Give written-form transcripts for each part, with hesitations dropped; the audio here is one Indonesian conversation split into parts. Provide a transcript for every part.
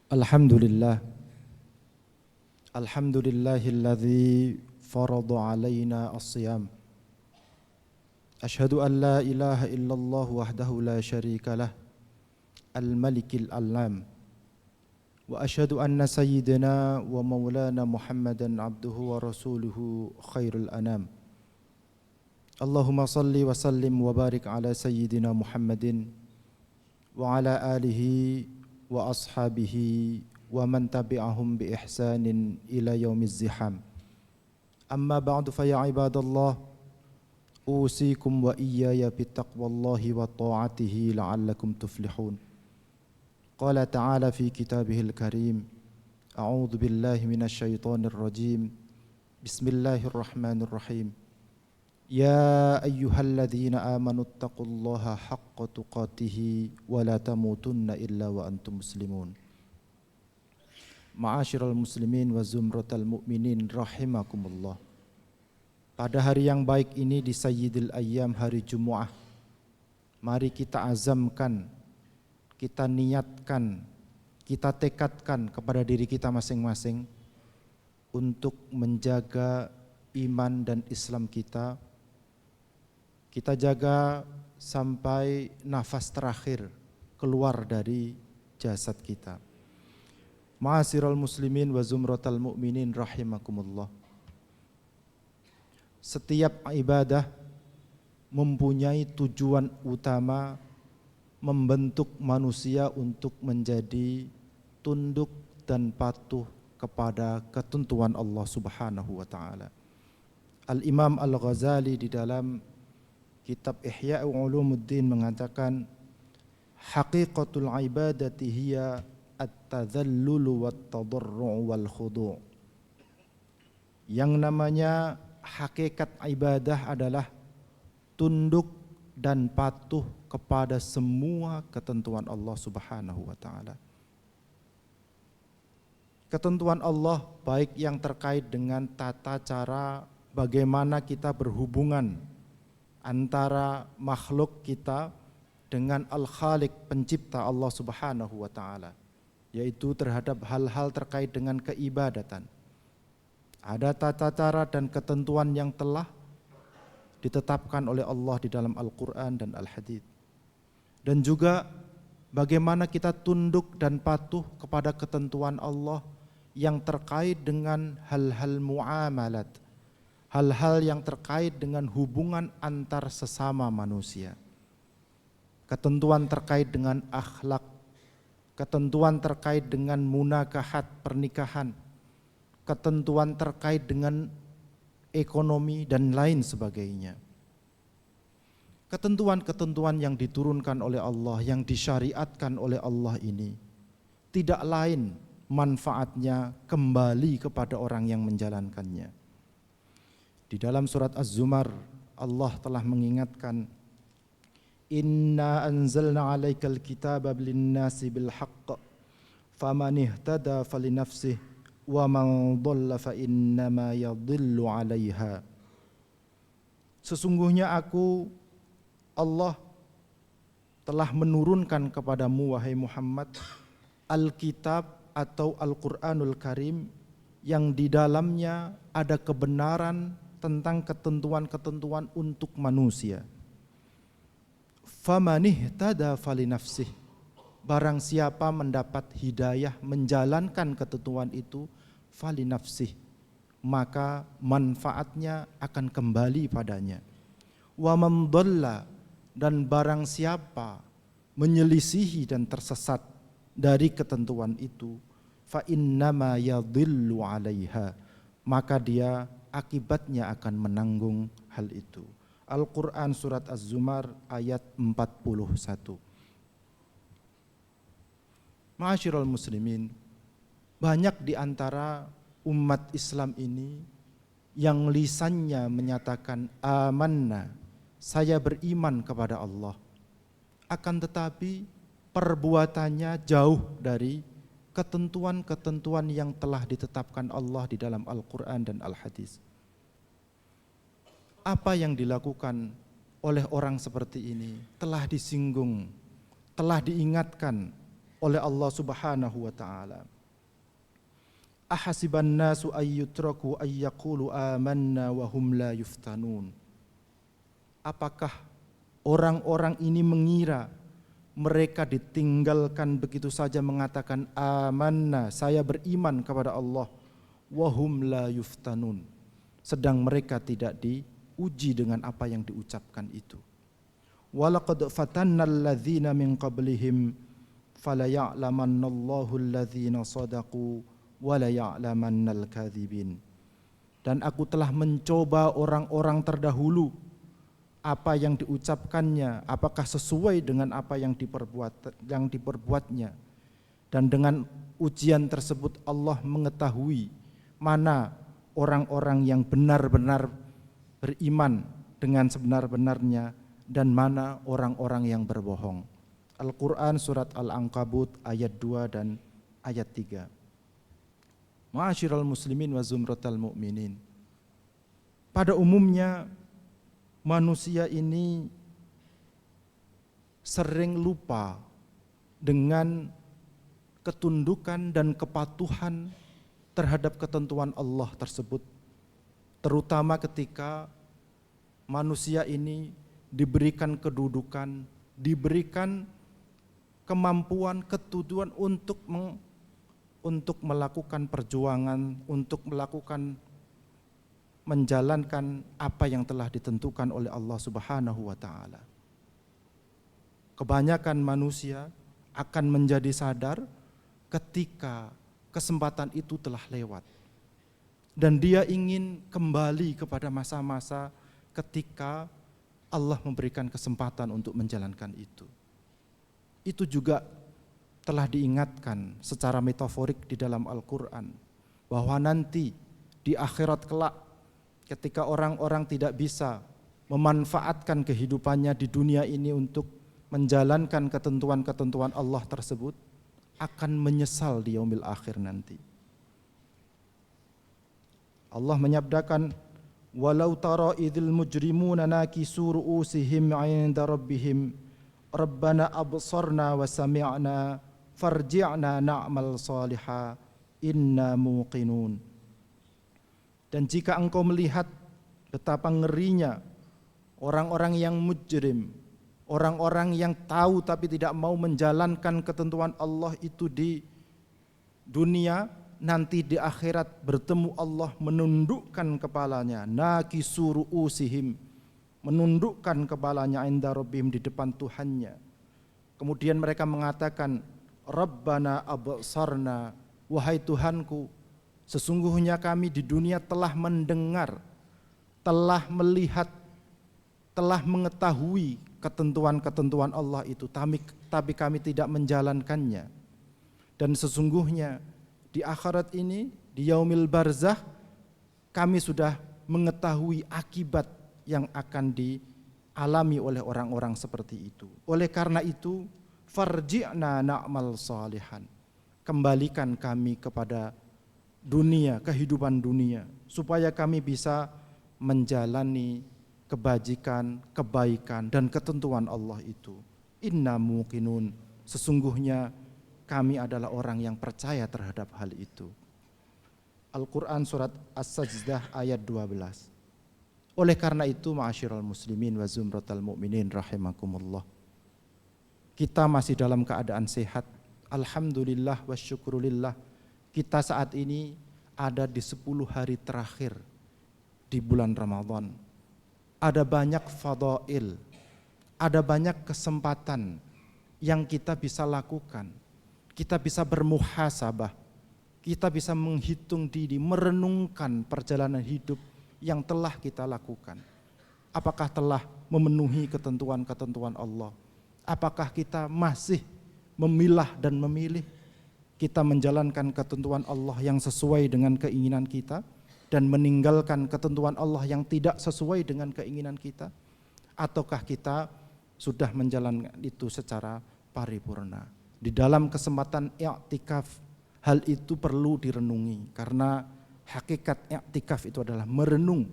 Alhamdulillah. Alhamdulillahilladzi farada alaina as-siyam. Ashhadu an la ilaha illallah wahdahu la syarika lah, al-malikil alam. Wa ashhadu anna sayyidina wa maulana Muhammadan abduhu wa rasuluhu khairul anam. Allahumma salli wa sallim wa barik ala sayyidina Muhammadin wa ala alihi wa ashabihi wa man tabi'ahum bi ihsanin ila yaumiz ziham. Amma ba'du fa ya ibadallah, usikum wa iyaya bittaqwallahi wa ta'atihi la'allakum tuflihun. Qala ta'ala fi kitabihil karim, a'udzu billahi minasy syaithanir rajim. Bismillahirrahmanirrahim. Ya ayyuhalladzina amanu taqullaha haqqa tuqatih wa la tamutunna illa wa antum muslimun. Ma'asyiral muslimin wa zumratal mu'minin rahimakumullah. Pada hari yang baik ini di Sayyidil Ayyam, hari Jumu'ah, mari kita azamkan, kita niatkan, kita tekadkan kepada diri kita masing-masing untuk menjaga iman dan Islam kita. Kita jaga sampai nafas terakhir keluar dari jasad kita. Ma'asyiral muslimin wa zumratal mu'minin rahimakumullah. Setiap ibadah mempunyai tujuan utama membentuk manusia untuk menjadi tunduk dan patuh kepada ketentuan Allah Subhanahu wa taala. Al-Imam Al-Ghazali di dalam kitab Ihya Ulumuddin mengatakan, haqiqatul ibadati hiya at-tadhallul wat-tadarru' wal khudu'. Yang namanya hakikat ibadah adalah tunduk dan patuh kepada semua ketentuan Allah Subhanahu wa taala. Ketentuan Allah baik yang terkait dengan tata cara bagaimana kita berhubungan antara makhluk kita dengan Al-Khaliq, pencipta Allah Subhanahu wa taala, yaitu terhadap hal-hal terkait dengan keibadatan. Ada tata cara dan ketentuan yang telah ditetapkan oleh Allah di dalam Al-Quran dan Al-Hadits. Dan juga bagaimana kita tunduk dan patuh kepada ketentuan Allah yang terkait dengan hal-hal muamalat, hal-hal yang terkait dengan hubungan antar sesama manusia. Ketentuan terkait dengan akhlak, ketentuan terkait dengan munakahat, pernikahan, ketentuan terkait dengan ekonomi dan lain sebagainya. Ketentuan-ketentuan yang diturunkan oleh Allah, yang disyariatkan oleh Allah ini tidak lain manfaatnya kembali kepada orang yang menjalankannya. Di dalam surat Az-Zumar Allah telah mengingatkan, inna anzalna 'alaikal kitaba lin-nasi bil haqq faman ihtada falinafsihi wa man dhalla fa innama yadhillu 'alaiha. Sesungguhnya aku, Allah, telah menurunkan kepadamu wahai Muhammad Alkitab atau Al-Qur'anul Karim yang di dalamnya ada kebenaran tentang ketentuan-ketentuan untuk manusia. Famanihtada falinafsih, barang siapa mendapat hidayah menjalankan ketentuan itu, falinafsih, maka manfaatnya akan kembali padanya. Wa man dhalla, dan barang siapa menyelisihi dan tersesat dari ketentuan itu, fa innama yadhillu 'alaiha, maka dia akibatnya akan menanggung hal itu. Al-Quran surat Az-Zumar ayat 41. Ma'asyiral muslimin, banyak di antara umat Islam ini yang lisannya menyatakan amanna, saya beriman kepada Allah, akan tetapi perbuatannya jauh dari ketentuan-ketentuan yang telah ditetapkan Allah di dalam Al-Quran dan Al-Hadis. Apa yang dilakukan oleh orang seperti ini telah disinggung, telah diingatkan oleh Allah Subhanahu wa taala. Ahasiban nasu ayyutraku ayyaqulu amanna wa hum la yuftanun. Apakah orang-orang ini mengira mereka ditinggalkan begitu saja mengatakan amanna, saya beriman kepada Allah, wa hum la yuftanun, sedang mereka tidak diuji dengan apa yang diucapkan itu. Walaqad fatannal ladzina min qablihim fala ya'lamannallahu alladzina shadaqu wala ya'lamannal kadzibin. Dan aku telah mencoba orang-orang terdahulu, apa yang diucapkannya apakah sesuai dengan apa yang diperbuatnya, dan dengan ujian tersebut Allah mengetahui mana orang-orang yang benar-benar beriman dengan sebenar-benarnya dan mana orang-orang yang berbohong. Al-Quran surat Al-Ankabut ayat 2 dan ayat 3. Ma'asyiral muslimin wa zumratal mu'minin. Pada umumnya manusia ini sering lupa dengan ketundukan dan kepatuhan terhadap ketentuan Allah tersebut, terutama ketika manusia ini diberikan kedudukan, diberikan kemampuan, ketujuan untuk melakukan perjuangan, untuk menjalankan apa yang telah ditentukan oleh Allah Subhanahu wa taala. Kebanyakan manusia akan menjadi sadar ketika kesempatan itu telah lewat, dan dia ingin kembali kepada masa-masa ketika Allah memberikan kesempatan untuk menjalankan itu. Itu juga telah diingatkan secara metaforik di dalam Al-Quran, bahwa nanti di akhirat kelak ketika orang-orang tidak bisa memanfaatkan kehidupannya di dunia ini untuk menjalankan ketentuan-ketentuan Allah tersebut, akan menyesal di yaumil akhir nanti. Allah menyabdakan, walau tara idzil mujrimuna nakisu ru'usihim 'inda rabbihim rabbana absarna wa sami'na farji'na na'mal salihah inna muqinun. Dan jika engkau melihat betapa ngerinya orang-orang yang mujrim, orang-orang yang tahu tapi tidak mau menjalankan ketentuan Allah itu di dunia, nanti di akhirat bertemu Allah menundukkan kepalanya, nakisu ru'usihim, menundukkan kepalanya inda rabbihim, di depan Tuhannya. Kemudian mereka mengatakan, Rabbana absarna, wahai Tuhanku, sesungguhnya kami di dunia telah mendengar, telah melihat, telah mengetahui ketentuan-ketentuan Allah itu, tapi kami tidak menjalankannya. Dan sesungguhnya di akhirat ini, di yaumil barzah, kami sudah mengetahui akibat yang akan dialami oleh orang-orang seperti itu. Oleh karena itu, farji'na na'mal salihan, kembalikan kami kepada dunia, kehidupan dunia, supaya kami bisa menjalani kebajikan, kebaikan dan ketentuan Allah itu. Inna muqinun, sesungguhnya kami adalah orang yang percaya terhadap hal itu. Al-Quran surat As-Sajdah ayat 12. Oleh karena itu, ma'asyiral muslimin wa zumratal mu'minin rahimakumullah, kita masih dalam keadaan sehat, alhamdulillah wa syukrulillah. Kita saat ini ada di 10 hari terakhir di bulan Ramadan. Ada banyak fadail, ada banyak kesempatan yang kita bisa lakukan. Kita bisa bermuhasabah, kita bisa menghitung diri, merenungkan perjalanan hidup yang telah kita lakukan. Apakah telah memenuhi ketentuan-ketentuan Allah? Apakah kita masih memilah dan memilih? Kita menjalankan ketentuan Allah yang sesuai dengan keinginan kita dan meninggalkan ketentuan Allah yang tidak sesuai dengan keinginan kita? Ataukah kita sudah menjalankan itu secara paripurna? Di dalam kesempatan i'tikaf, hal itu perlu direnungi, karena hakikat i'tikaf itu adalah merenung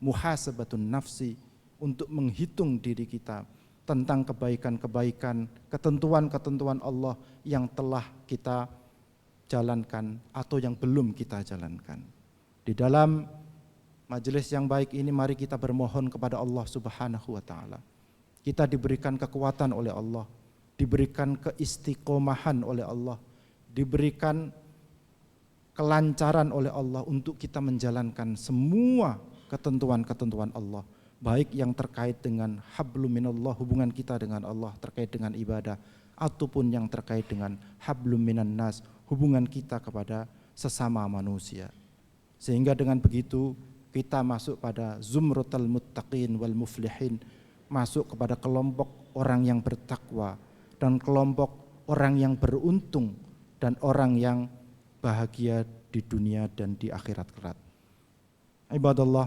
muhasabatun nafsi, untuk menghitung diri kita tentang kebaikan-kebaikan, ketentuan-ketentuan Allah yang telah kita jalankan atau yang belum kita jalankan. Di dalam majelis yang baik ini mari kita bermohon kepada Allah Subhanahu wa taala. Kita diberikan kekuatan oleh Allah, diberikan keistiqomahan oleh Allah, diberikan kelancaran oleh Allah untuk kita menjalankan semua ketentuan-ketentuan Allah, baik yang terkait dengan hablum minallah, hubungan kita dengan Allah terkait dengan ibadah, ataupun yang terkait dengan hablum minan nas, hubungan kita kepada sesama manusia. Sehingga dengan begitu kita masuk pada zumratul muttaqin wal muflihin, masuk kepada kelompok orang yang bertakwa dan kelompok orang yang beruntung dan orang yang bahagia di dunia dan di akhirat kelak. Ibadallah,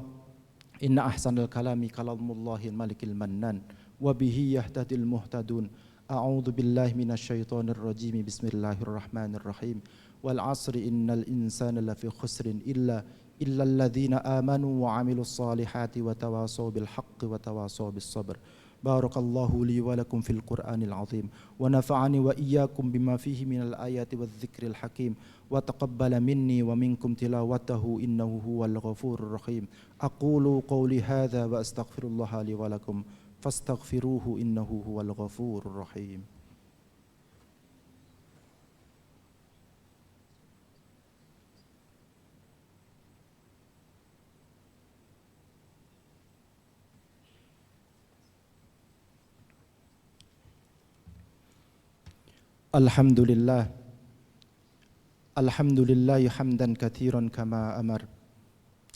inna ahsanal kalami kalamullahil malikil mannan wa bihi yahtadil muhtadun. A'udzu billahi minasyaitonir rajim. Bismillahirrahmanirrahim. Wal 'asri innal insana lafi khusrin illa alladzina amanu wa 'amilus solihati wa tawasaw bil haqqi wa tawasaw bis sabr. Barakallahu li wa lakum fil Qur'anil azim wa nafa'ani wa iyyakum bima fihi minal ayati wadh-dhikril hakim wa taqabbala minni wa minkum tilawatahu innahu huwal ghafurur rahim. Aqulu qawli hadza wa astaghfirullaha li wa lakum fastaghfiruhu innahu huwal ghafurur rahim. Alhamdulillah, alhamdulillahi hamdan katsiran kama amar.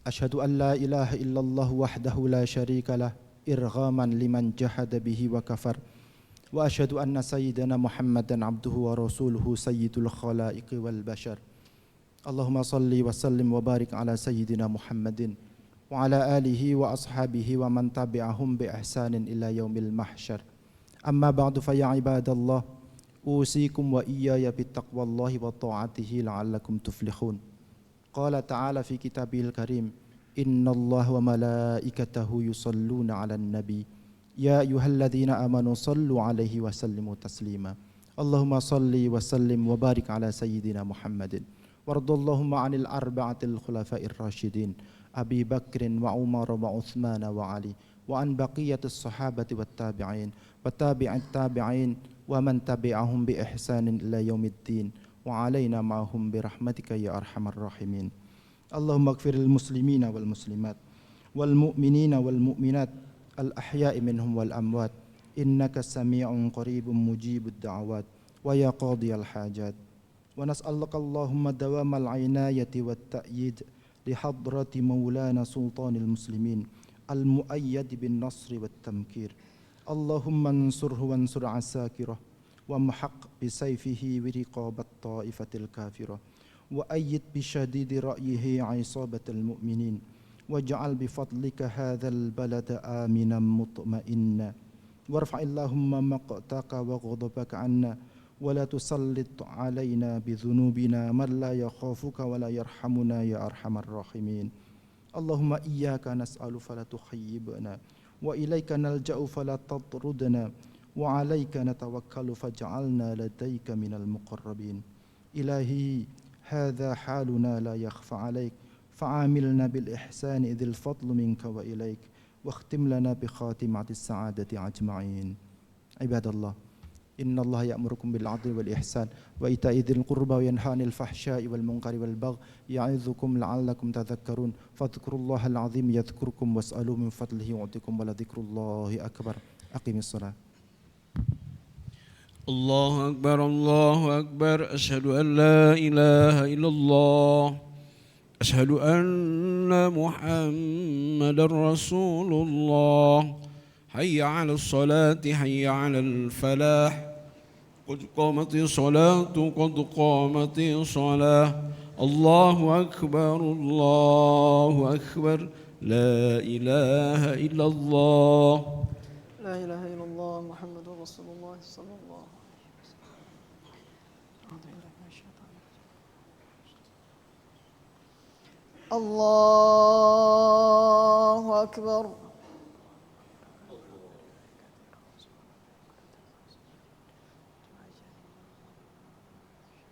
Asyhadu an la ilaha illallah wahdahu la syarika lah irghaman liman jahada bihi wa kafar. Wa asyhadu anna sayyidana Muhammadan abduhu wa rasuluhu sayyidul khalaiqi wal bashar. Allahumma salli wa sallim wa barik ala sayyidina Muhammadin wa ala alihi wa ashabihi wa man tabi'ahum bi ihsanin ila yaumil mahsyar. Amma ba'du fa ya ibadallah, usikum wa iyaya bittaqwallahi wa ta'atihi la'allakum tuflihun. Qala ta'ala fi kitabihil karim, innallaha wa malaikatahu yusalluna 'alan nabi ya ayyuhalladzina amanu sallu 'alaihi wa sallimu taslima. Allahumma salli wa sallim wa barik ala sayyidina Muhammadin wardallahumma 'anil arba'atil khulafa'ir rasyidin Abi Bakrin wa Umar wa Uthman wa Ali wa an baqiyatis sahabati wat tabi'in wa tabi'it tabi'in wa man tabi'ahum bi ihsanin ila yaumiddin wa alaina ma'hum bi rahmatika ya arhamar rahimin. Allahumma ighfiril muslimina wal muslimat wal mu'minina wal mu'minat al ahya'i minhum wal amwat innaka sami'un qaribun mujibud da'awat wa ya qadiyal hajat. Wa nas'aluka Allahumma dawamal inayati wat ta'yid li hadrati maulana sultanil muslimin al muayyad bin nasri wat tamkir. Allahumma ansurhu wansur asakirah wa muhaq bisayfihi wiriqabat ta'ifatil kafirah wa ayyid bisyadidi ra'yihi aisabatil mu'minin waj'al bifadlika hadzal balada aminan mutma'inna warfa'illahumma maqtaka wa ghadabaka 'anna wa la tusallit 'alaina bidhunubina man la yakhafuka wa la yarhamuna ya arhamar rahimin. Allahumma iyyaka nas'alu fala tukhayyibna wa ilaika nalja'u fala tatrudna wa alaika natawakkalu faj'alna ladaika minal muqarrabin. Ilahi hadha haluna la yakhfa 'alaik fa'amilna bil ihsani idzil fadlu minka wa ilaik wakhtim lana bi khatimatis sa'adati ajma'in. Ibadallah, innallaha ya'murukum bil 'adli wal ihsan wa ita'i dzil qurba wa yanha 'anil fahsya'i wal munkari wal baghi ya'idzukum la'allakum tadhakkarun. Fadhkurullahal 'azim yadhkurkum was'alu min fadlihi yu'tikum wa la dzikrullahi akbar. Aqimis shalah. Allahu akbar, Allahu akbar. Asyhadu an la ilaha illallah. Asyhadu anna Muhammadar Rasulullah. Hayya 'alas salati, hayya 'alal falah. Qad qamatis salatu, qad qamatis salah. Allahu akbar, Allahu akbar. La ilaha illallah. La ilaha illallah Muhammadur Rasulullah sallallahu alaihi wasallam. الله أكبر.